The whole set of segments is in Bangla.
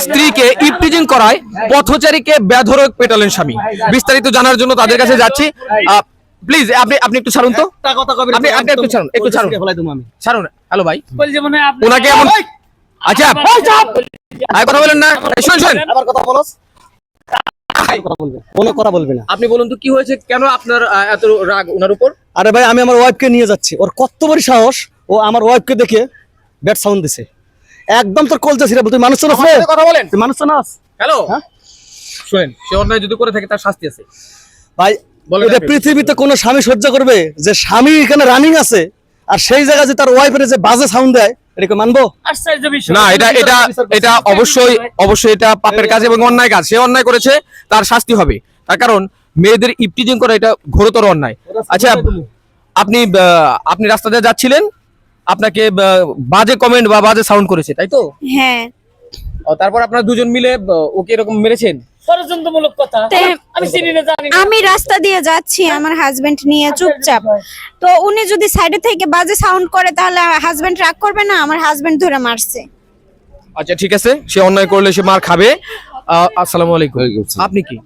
স্ত্রীকে ইপটিজিং করায় পথচারীকে বেধড়ক পেটালেন স্বামী। বিস্তারিত জানার জন্য তাদের কাছে যাচ্ছি। প্লিজ আপনি একটু ছাড়ুন তো, আপনি একটু ছাড়ুন ছাড়ুন। হ্যালো ভাই, ওনাকে এমন আচ্ছা কথা বলেন না, শুনুন আবার কথা বলছ, কোনো কথা বলবি না। আপনি বলুন তো কি হয়েছে, কেন আপনার এত রাগ ওনার উপর? আরে ভাই, আমি আমার ওয়াইফকে নিয়ে যাচ্ছি, ওর কত বড় সাহস, ও আমার ওয়াইফকে দেখে ব্যাড সাউন্ড দিছে। একদম তোর কলজা ছিড়া, তুই মানুষ না কথা বলেন, তুই মানুষ না। হ্যালো শুনেন, সে অন্যায় যদি করে থাকে তার শাস্তি আছে ভাই। এটা পৃথিবীতে কোনো স্বামী সহ্য করবে যে স্বামী এখানে রানিং আছে আর সেই জায়গায় যে তার ওয়াইফের যে বাজে সাউন্ড দেয়, এটাকে মানবো না? এটা অবশ্যই এটা পাপের কাজ এবং অন্যায় কাজ। সে অন্যায় করেছে, তার শাস্তি হবে। তার কারণ মেয়েদের ইপটিজিং করা এটা ঘোরতর অন্যায়। আচ্ছা, আপনি রাস্তা দিয়ে যাচ্ছিলেন, আপনাকে বাজে কমেন্ট বা বাজে সাউন্ড করেছে, তাই তো? হ্যাঁ। তারপর আপনারা দুজন মিলে ওকে এরকম মেরেছেন? আমি রাস্তা দিয়ে যাচ্ছি আমার হাজবেন্ড নিয়ে চুপচাপ, তো উনি যদি সাইডে থেকে বাজে সাউন্ড করে তাহলে হাজবেন্ড রাগ করবে না? আমার হাজবেন্ড ধরে মারছে। আচ্ছা ঠিক আছে, সে অন্যায় করলে সে মার খাবে। আসসালামু আলাইকুম। আপনি কি?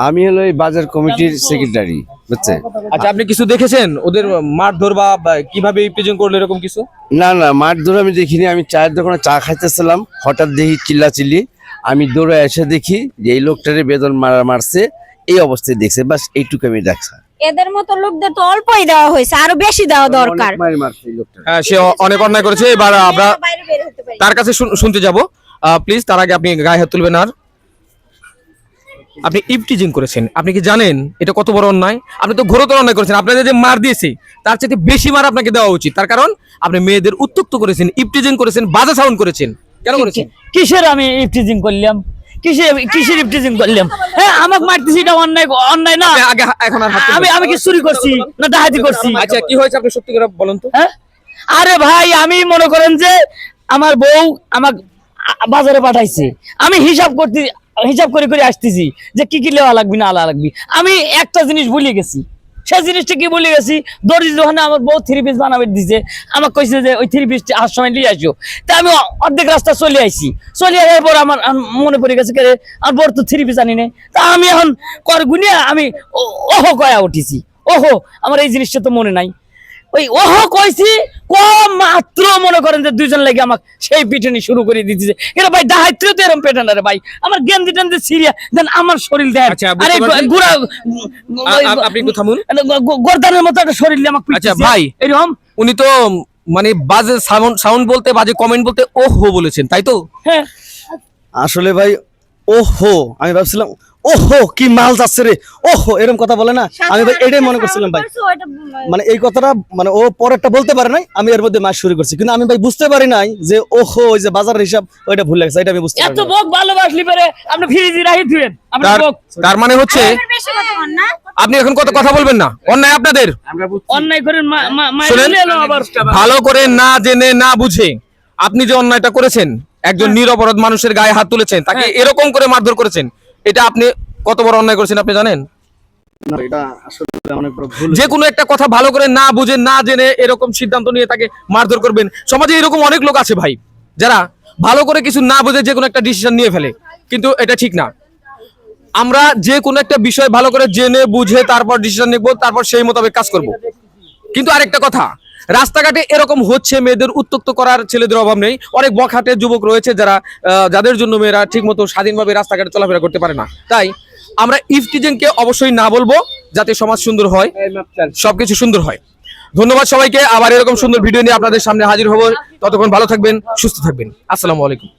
আমি হলো এই বাজার কমিটির সেক্রেটারি, বুঝছেন? আচ্ছা, আপনি কিছু দেখেছেন ওদের মারধর বা কিভাবে ইপটিজিং করলো এরকম কিছু? না মারধর আমি দেখিনি। আমি চায়ের দোকানে চা খাইতেছিলাম, হঠাৎ দেখি চিল্লাচিল্লি। আমি দৌড়ে এসে দেখি যে এই লোকটারে বেদন মারছে, এই অবস্থায় দেখছে, বাস এইটুকু আমি দেখছি। এদের মতো লোকদের তো অল্পই দেওয়া হয়েছে, আরো বেশি দেওয়া দরকার। হ্যাঁ, সে অনেক অন্যায় করেছে। এবার আমরা তার কাছে শুনতে যাব। প্লিজ, তার আগে আপনি গায়ে হাত তুলবেন। আর আপনি ইপটিজিং করেছেন, আপনি কি জানেন এটা কত বড় অন্যায়? আপনি তো ঘোরতর অন্যায় করেছেন। আপনাদের যে মার দিয়েছে তার চেয়ে বেশি মার আপনাকে দেওয়া উচিত। তার কারণ আপনি মেয়েদের উত্ত্যক্ত করেছেন, ইপটিজিং করেছেন, বাজে সাউন্ড করেছেন। কেন করেছেন? কিসের আমি ইপটিজিং করলাম? কিসের ইপটিজিং করলাম? হ্যাঁ, আমাকে মারতেছি, এটা অন্যায় না? আগে এখন আর আমি কি চুরি করছি না ডাকাতি করছি? আচ্ছা, কি হয়েছে আপনি সত্যি করে বলুন তো। হ্যাঁ, আরে ভাই, আমি মনে করেন যে আমার বউ আমাকে বাজারে পাঠাইছে, আমি হিসাব করে আসতেছি যে কি লেওয়া লাগবে না আলা লাগবে। আমি একটা জিনিস ভুলে গেছি। সেই জিনিসটা কি ভুলে গেছি? দর্জি দোকানে আমার বউ 3 পিস বানাবে দিছে, আমাকে কইছে যে ওই 3 পিস আসার সময় নিয়ে আসো। তা আমি অর্ধেক রাস্তা চলে আসার পর আমার মনে পড়ে গেছে আমার বউর তো 3 পিস আনি নেই। তা আমি এখন গুনিয়া আমি ওহো কয়া উঠেছি। ওহো, আমার এই জিনিসটা তো মনে নাই। ওই ওহো কইছি, কম মাত্র মনে করেন যে দুইজন লাগে আমাকে সেই পিটনি শুরু করে দিতেছে। এটা ভাই দাহাইত্র তো এরকম পেটান রে ভাই, আমার গেন্দি টেন্দি সিরিয়া দেন আমার শরীর দেয়। আরে গুড়া আপনি একটু থামুন। গর্দানের মতো একটা শরীর দিয়ে আমাকে। আচ্ছা ভাই, এরকম উনি তো মানে বাজে সাউন্ড বলতে, বাজে কমেন্ট বলতে ওহো বলেছেন, তাই তো? হ্যাঁ। আসলে ভাই, ওহো, আমি ভাবছিলাম ওহো কি মাল যাচ্ছে রে, ওহো এরকম কথা বলে না। আমি ভাই এটাই মনে করছিলাম ভাই, মানে এই কথাটা মানে ও পরেরটা বলতে পারে নাই, আমি এর মধ্যে মাস শুরু করছি। কিন্তু আমি ভাই বুঝতে পারি নাই যে ওহো ওই যে বাজারের হিসাব ওইটা ভুল লাগছে, এটা আমি বুঝতে পারি। এত বক ভালোবাসলি পারে আপনি ফ্রিজে রাখি দিবেন। তার মানে হচ্ছে আপনি এখন কত কথা বলবেন না, অন্যায় আপনাদের। অন্যায় করেন আবার ভালো করে না জেনে না বুঝে আপনি যে অন্যায়টা করেছেন, একজন নিরপরাধ মানুষের গায়ে হাত তুলেছেন, তাকে এরকম করে মারধর করেছেন, এটা আপনি কত বড় অন্যায় করেছেন আপনি জানেন? যে কোনো একটা কথা ভালো করে না বুঝে না জেনে এরকম সিদ্ধান্ত নিয়ে তাকে মারধর করবেন। সমাজে এরকম অনেক লোক আছে ভাই, যারা ভালো করে কিছু না বুঝে যে কোনো একটা ডিসিশন নিয়ে ফেলে, কিন্তু এটা ঠিক না। আমরা যে কোনো একটা বিষয় ভালো করে জেনে বুঝে তারপর ডিসিশন নিব, তারপর সেই মোতাবেক কাজ করব। কিন্তু আরেকটা কথা, রাস্তাঘাটে এরকম হচ্ছে, মেয়েদের উত্ত্যক্ত করার ছেলেদের অভাব নেই। অনেক বখাটে যুবক রয়েছে যাদের জন্য মেয়েরা ঠিক মতো স্বাধীনভাবে রাস্তাঘাটে চলাফেরা করতে পারে না। তাই আমরা ইপটিজিংকে অবশ্যই না বলবো, যাতে সমাজ সুন্দর হয়, সবকিছু সুন্দর হয়। ধন্যবাদ সবাইকে। আবার এরকম সুন্দর ভিডিও নিয়ে আপনাদের সামনে হাজির হব। ততক্ষণ ভালো থাকবেন, সুস্থ থাকবেন। আসসালামু আলাইকুম।